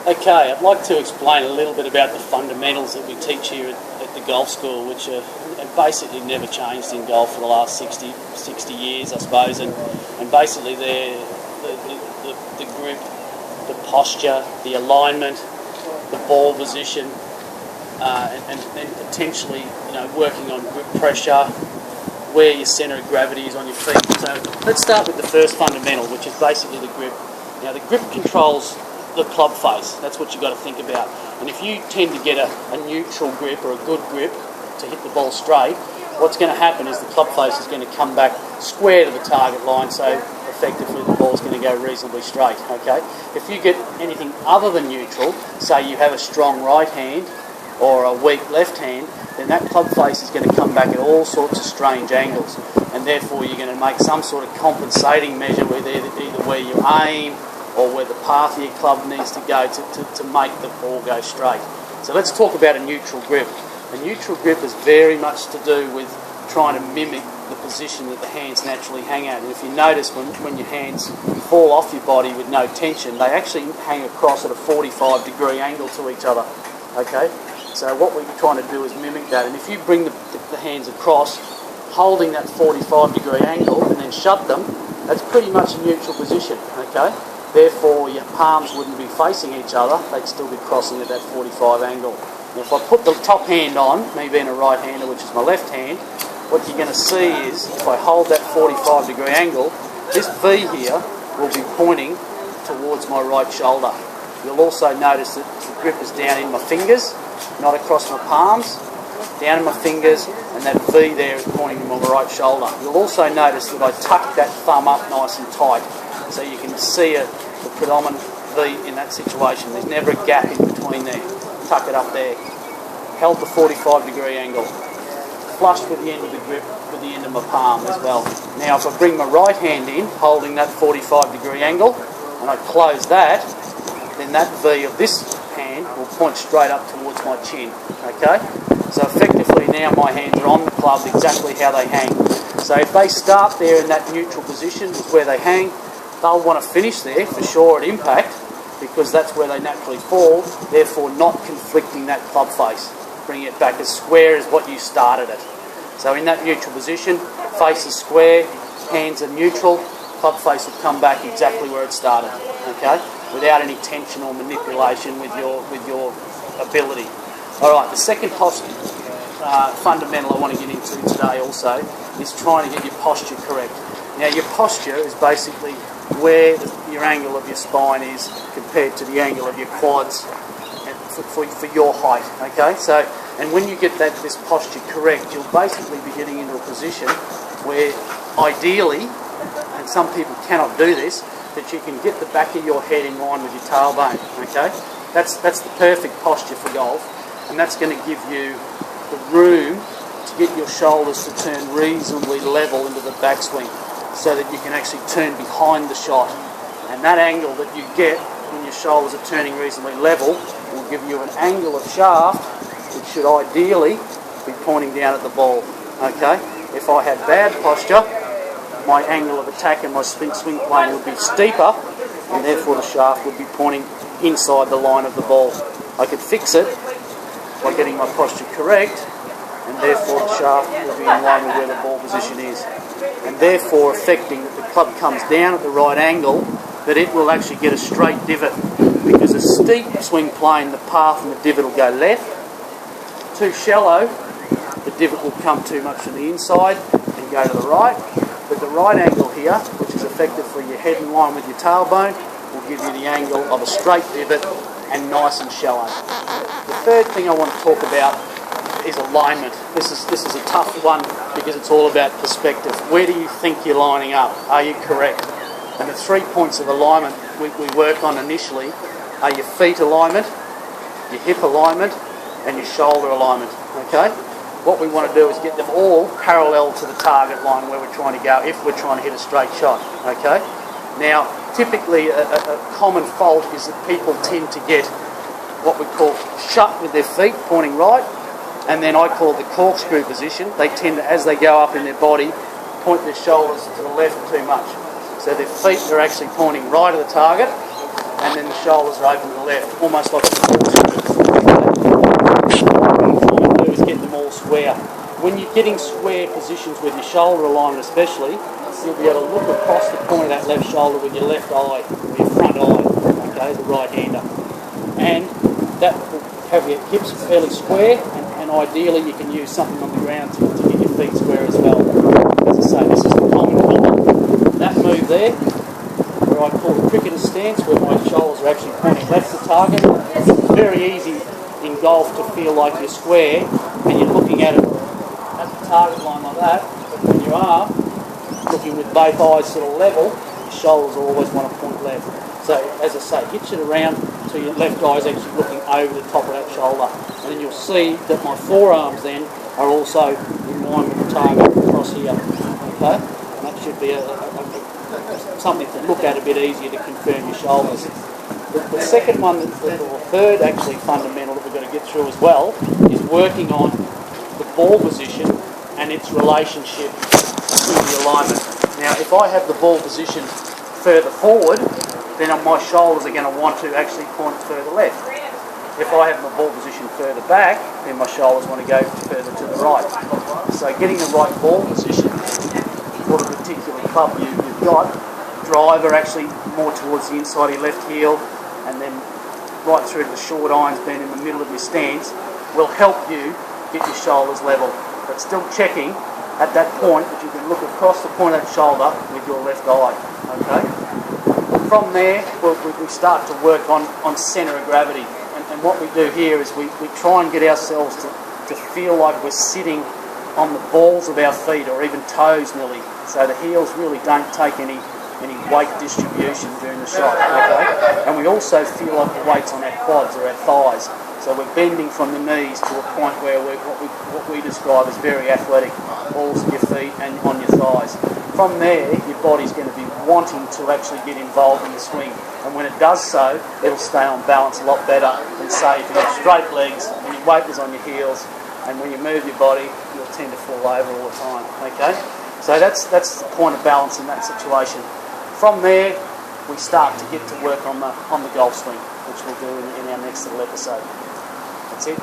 Okay, I'd like to explain a little bit about the fundamentals that we teach here at the golf school, which have basically never changed in golf for the last 60 years, I suppose, and basically they're the grip, the posture, the alignment, the ball position, and then potentially, working on grip pressure, where your centre of gravity is on your feet. So let's start with the first fundamental, which is basically the grip. Now the grip controls the club face. That's what you've got to think about. And if you tend to get a neutral grip or a good grip to hit the ball straight, what's going to happen is the club face is going to come back square to the target line, so effectively the ball's going to go reasonably straight. Okay. If you get anything other than neutral, say you have a strong right hand or a weak left hand, then that club face is going to come back at all sorts of strange angles, and therefore you're going to make some sort of compensating measure with either where you aim or where the path of your club needs to go to make the ball go straight. So let's talk about a neutral grip. A neutral grip is very much to do with trying to mimic the position that the hands naturally hang at. And if you notice, when your hands fall off your body with no tension, they actually hang across at a 45-degree angle to each other. Okay? So what we're trying to do is mimic that. And if you bring the hands across, holding that 45-degree angle and then shut them, that's pretty much a neutral position. Okay? Therefore, your palms wouldn't be facing each other, they'd still be crossing at that 45 angle. Now, if I put the top hand on, me being a right-hander, which is my left hand, what you're going to see is, if I hold that 45-degree angle, this V here will be pointing towards my right shoulder. You'll also notice that the grip is down in my fingers, not across my palms, down in my fingers, and that V there is pointing to my right shoulder. You'll also notice that I tuck that thumb up nice and tight, so you can see the predominant V in that situation. There's never a gap in between there. Tuck it up there. Held the 45-degree angle. Flushed with the end of the grip with the end of my palm as well. Now if I bring my right hand in, holding that 45-degree angle, and I close that, then that V of this hand will point straight up towards my chin. Okay? So effectively now my hands are on the club exactly how they hang. So if they start there in that neutral position, is where they hang, they'll want to finish there for sure at impact, because that's where they naturally fall, therefore not conflicting that club face, bringing it back as square as what you started it. So in that neutral position, face is square, hands are neutral, club face will come back exactly where it started, okay, without any tension or manipulation with your ability. Alright, the second fundamental I want to get into today also is trying to get your posture correct. Now your posture is basically where your angle of your spine is compared to the angle of your quads for your height, okay? So, and when you get this posture correct, you'll basically be getting into a position where ideally, and some people cannot do this, that you can get the back of your head in line with your tailbone, okay? That's the perfect posture for golf, and that's going to give you the room to get your shoulders to turn reasonably level into the backswing, so that you can actually turn behind the shot. And that angle that you get when your shoulders are turning reasonably level will give you an angle of shaft which should ideally be pointing down at the ball. Okay? If I had bad posture, my angle of attack and my swing plane would be steeper, and therefore the shaft would be pointing inside the line of the ball. I could fix it by getting my posture correct, and therefore the shaft will be in line with where the ball position is, and therefore affecting that the club comes down at the right angle, that it will actually get a straight divot, because a steep swing plane, the path and the divot will go left. Too shallow, the divot will come too much to the inside and go to the right. But the right angle here, which is effectively your head in line with your tailbone, will give you the angle of a straight divot and nice and shallow. The third thing I want to talk about is alignment. This is a tough one because it's all about perspective. Where do you think you're lining up? Are you correct? And the 3 points of alignment we work on initially are your feet alignment, your hip alignment, and your shoulder alignment. Okay? What we want to do is get them all parallel to the target line where we're trying to go if we're trying to hit a straight shot. Okay? Now, typically a common fault is that people tend to get what we call shut with their feet pointing right, and then I call it the corkscrew position. They tend to, as they go up in their body, point their shoulders to the left too much. So their feet are actually pointing right at the target, and then the shoulders are open to the left, almost like a what you try and do is get them all square. When you're getting square positions with your shoulder alignment especially, you'll be able to look across the point of that left shoulder with your left eye, or your front eye, okay, the right-hander. And that will have your hips fairly square, and ideally you can use something on the ground to get your feet square as well. As I say, this is the common combo. That move there, where I call the cricketer stance, where my shoulders are actually pointing left to target. It's very easy in golf to feel like you're square and you're looking at it at the target line like that, but when you are looking with both eyes sort of level, your shoulders always want to point left. So, as I say, hitch it around so your left eye is actually looking over the top of that shoulder. And then you'll see that my forearms then are also in line with the target across here. Okay? And that should be something to look at a bit easier to confirm your shoulders. The second one, or third actually fundamental that we're going to get through as well, is working on the ball position and its relationship to the alignment. Now, if I have the ball position further forward, then my shoulders are going to want to actually point further left. If I have my ball position further back, then my shoulders want to go further to the right. So getting the right ball position for the particular club you've got, driver actually more towards the inside of your left heel, and then right through to the short irons being in the middle of your stance, will help you get your shoulders level. But still checking at that point that you can look across the point of that shoulder with your left eye. Okay? From there, we start to work on centre of gravity. And what we do here is we try and get ourselves to feel like we're sitting on the balls of our feet, or even toes nearly. So the heels really don't take any weight distribution during the shot. Okay? And we also feel like the weight's on our quads or our thighs. So we're bending from the knees to a point where what we describe as very athletic, balls of your feet and on your thighs. From there, your body's going to be wanting to actually get involved in the swing. And when it does so, it'll stay on balance a lot better than, say, if you have straight legs and your weight is on your heels, and when you move your body, you'll tend to fall over all the time. Okay? So that's the point of balance in that situation. From there, we start to get to work on the golf swing, which we'll do in our next little episode. That's it.